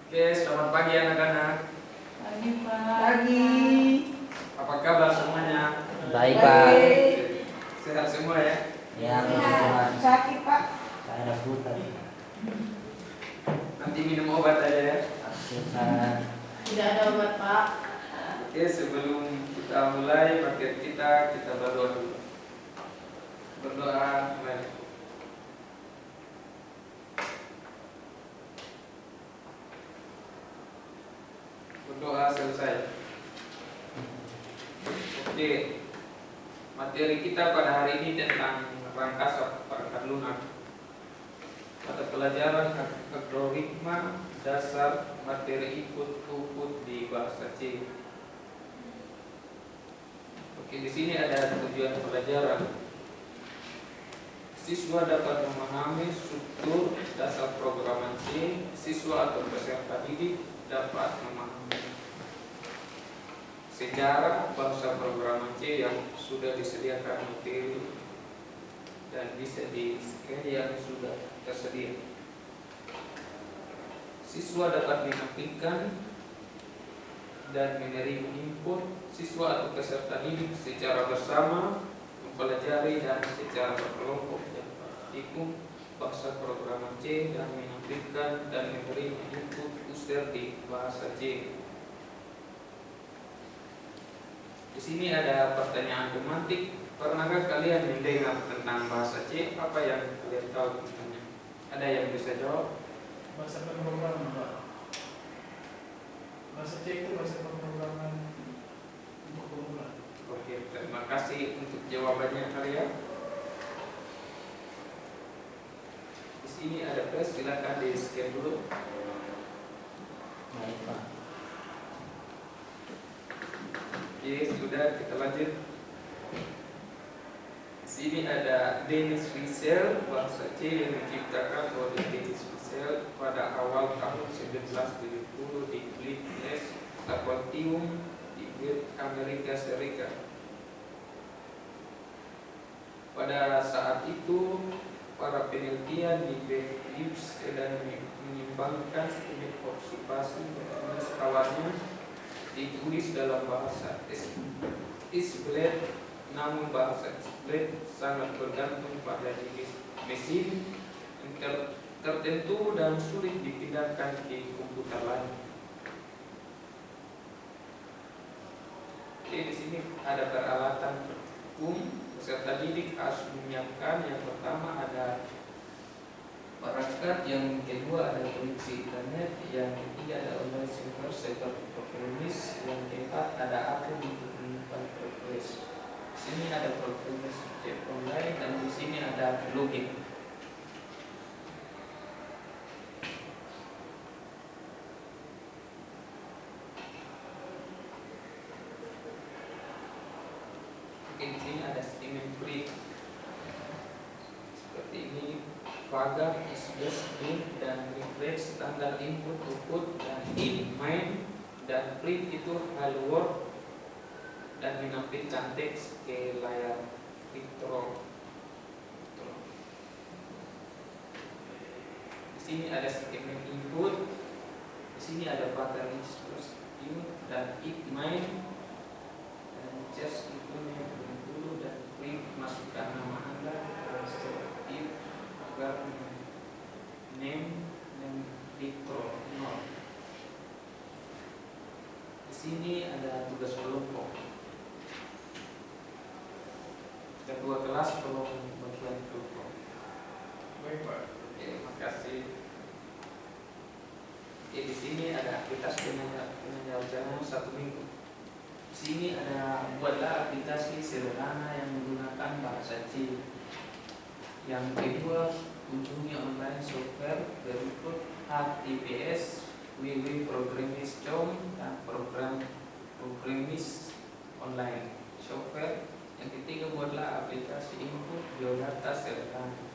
Oke, selamat pagi anak-anak. Pagi, Pak. Pagi. Apa kabar semuanya? Baik, Pak. Sehat semua ya? Ya, Tuhan. Sakit, Pak. Saya ada putar. Nanti minum obat aja ya. Tuhan. Tidak ada obat, Pak. Oke, sebelum kita mulai materi kita berdoa dulu. Berdoa, mari. Berdoa selesai. Oke, materi kita pada hari ini tentang rangkasa perangkat lunak. Pada pelajaran algoritma dasar materi input-output di bahasa C. Oke, di sini ada tujuan pelajaran. Siswa dapat memahami struktur dasar programan C. Siswa atau peserta didik dapat memahami sejarah bahasa programan C yang sudah disediakan materi dan bisa di-scan yang sudah tersedia. Siswa dapat menyampaikan dan menerima input. Siswa atau peserta didik secara bersama mempelajari dan secara berkelompok dan praktikum bahasa programan C dan menyampaikan dan menerima input user di bahasa C. Di sini ada pertanyaan tematik. Pernahkah kalian mendengar tentang bahasa C? Apa yang kalian tahu tentangnya? Ada yang bisa jawab? Bahasa pemrograman, Pak. Bahasa C itu bahasa pemrograman untuk pemula. Oke, terima kasih untuk jawabannya kalian. Di sini ada flash, silakan di scan dulu. Baik, Pak. Oke, sudah, kita lanjut. Di sini ada Dennis Rizal, bahasa C yang diciptakan oleh Dennis Rizal pada awal tahun 1970 di Bliss Aquarium di Amerika Serikat. Pada saat itu, para penelitian di Belgium sedang mengembangkan studi observasi kawannya ditulis dalam bahasa Split. Namun bahasa Split sangat bergantung pada jenis mesin yang tertentu dan sulit dipindahkan ke komputer lain. Oke, di sini ada peralatan hukum. Peserta didik harus menyiapkan. Yang pertama ada perangkat, yang kedua ada koneksi internet, yang ketiga ada online server seperti Profilis, yang keempat ada akun untuk menyimpan progres. Di sini ada progres cek online dan di sini ada login. Oke, di sini ada statement free. Seperti ini, Vagar, isBus, bin, dan refresh standar input, output, dan in, main, dan print itu hello world dan menampilkan teks ke layar intro. Di sini ada segmen input. Di sini ada Vagar, isBus, in, dan it, main, dan just itu dulu dan print, masukkan nama Anda dan it agar name dan intro nol. Di sini ada tugas kelompok. Ada dua kelas belum bagian kelompok. Baik, Pak. Oke, terima kasih. Oke, di sini ada aktivitas penjelajaran 1 minggu. Di sini ada buatlah aplikasi sederhana yang menggunakan bahasa C. Yang kedua, kunjungi online software berikut HTTPS www.programmis.com dan programmis online software. Yang ketiga, buatlah aplikasi input biodata sederhana.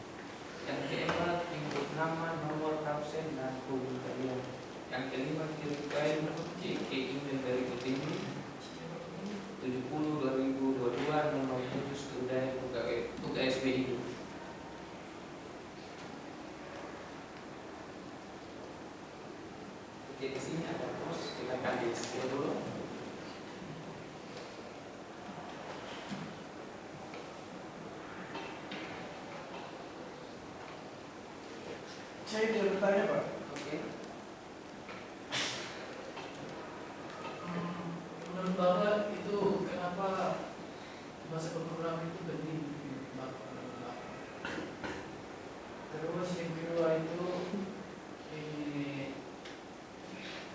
Yang keempat, input nama, nomor, absen, dan hubungan kalian. Yang kelima, kirim file C ke email dari ini 70/2022 nomor khusus UKSBI. Oke, di sini ada terus, silakan di scroll dulu. Saya bisa bertanya Pak. Oke. Menurut Bapak itu kenapa bahasa pemrograman itu penting di Bapak? Terus yang kedua itu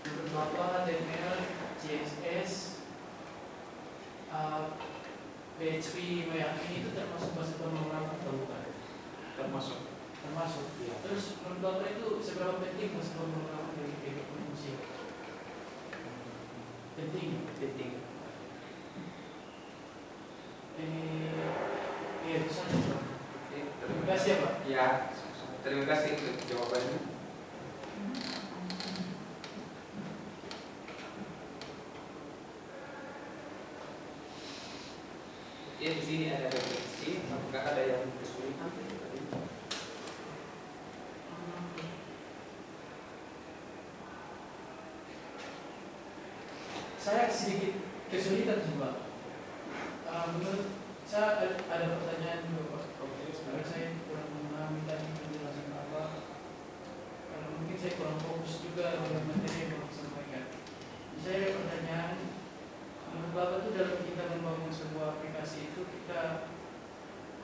menurut Bapak HTML, CSS, PHP, ini itu termasuk bahasa pemrograman atau bukan? Termasuk. Termasuk. Ya. Terus menurut Bapak itu seberapa penting bahasa pemrograman bagi kehidupan manusia? Penting. Penting. Iya itu saja Pak. Oke, Terima kasih ya Pak. Ya, terima kasih untuk jawabannya. Oke, di sini ada definisi. Apakah ada yang kesulitan? Saya sedikit kesulitan juga. Menurut saya ada pertanyaan juga Pak. Karena saya kurang memahami tadi penjelasan apa. Karena mungkin saya kurang fokus juga dengan materi yang Bapak sampaikan. Saya ada pertanyaan. Menurut Bapak itu dalam kita membangun sebuah aplikasi itu kita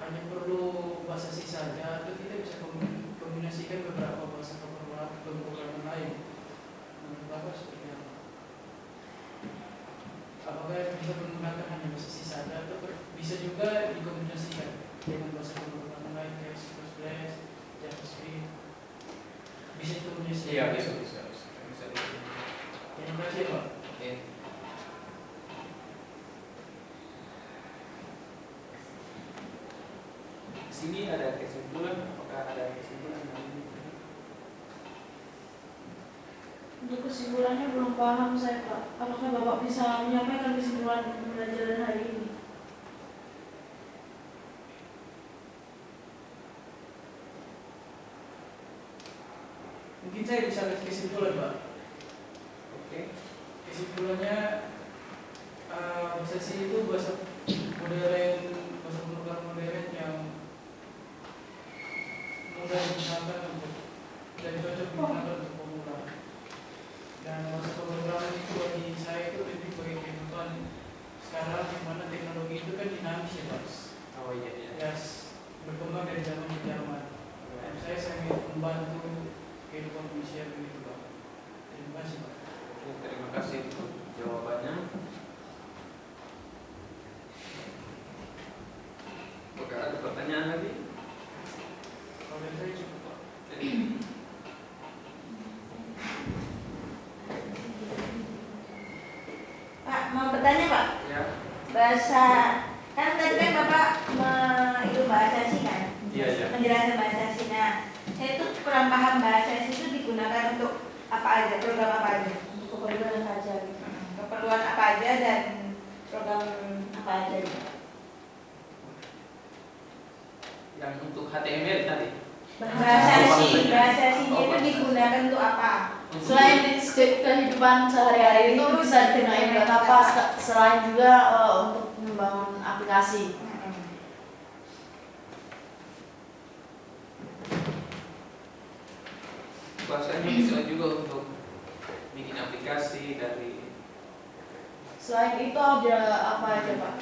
hanya perlu bahasa C saja atau kita bisa kombinasikan beberapa bahasa pemrograman lain. Menurut Bapak seperti apa? Apakah bisa menggunakan hanya bahasa C saja atau bisa juga dikombinasikan dengan bahasa pemrograman lain kayak C++, JavaScript? Bisa dikombinasikan? Iya, bisa. Terima kasih Pak. Oke. Di sini ada kesimpulan. Apakah ada kesimpulan? Untuk kesimpulannya belum paham saya Pak. Apakah Bapak bisa menyampaikan kesimpulan pembelajaran hari ini? Mungkin saya bisa kasih kesimpulan Pak. Oke. Kesimpulannya bahasa C itu bahasa modern, bahasa pemrograman modern yang mudah digunakan untuk dan cocok digunakan untuk pemula. Dan bahasa pemrograman itu bagi saya itu lebih bagi kehidupan sekarang di mana teknologi itu kan dinamis ya Pak. Oh iya. Ya, berkembang dari zaman ke zaman. Dan saya sangat membantu kehidupan manusia begitu Pak. Terima kasih Pak. Oke, terima kasih untuk jawabannya. Apakah ada pertanyaan lagi? Kalau dari saya cukup Pak. Pak, mau bertanya Pak, Ya. bahasa kan tadi kan Bapak itu bahasa sih kan, Iya. penjelasan bahasa sih. Nah, saya itu kurang paham bahasa sih itu digunakan untuk apa aja, program apa aja, Untuk keperluan saja gitu. keperluan apa aja dan program apa aja gitu. Yang untuk HTML tadi. Bahasa sih itu digunakan untuk apa? Selain di kehidupan sehari-hari itu bisa digunakan buat apa? Selain juga untuk membangun aplikasi. Bahasanya bisa juga untuk bikin aplikasi dari. Selain itu ada apa aja Pak?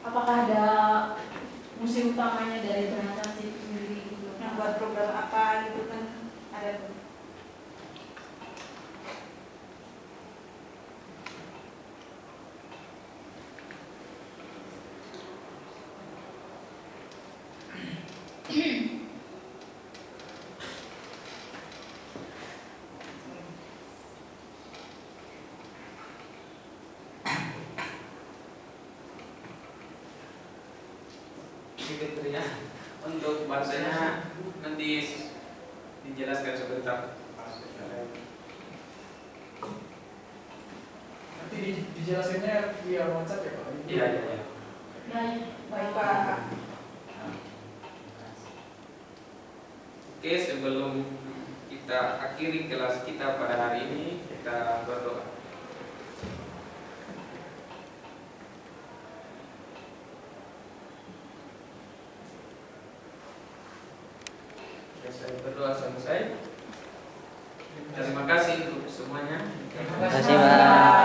Apakah ada musim utamanya dari bahasa itu sendiri gitu? Yang buat program apa gitu kan ada tuh. Gitu ya. Untuk bahasanya nanti dijelaskan sebentar. Nanti dijelaskannya via WhatsApp ya Pak? Iya. Baik Pak. Oke, sebelum kita akhiri kelas kita pada hari ini, kita Saya berdoa selesai. Terima kasih untuk semuanya. Terima Terima kasih, Pak.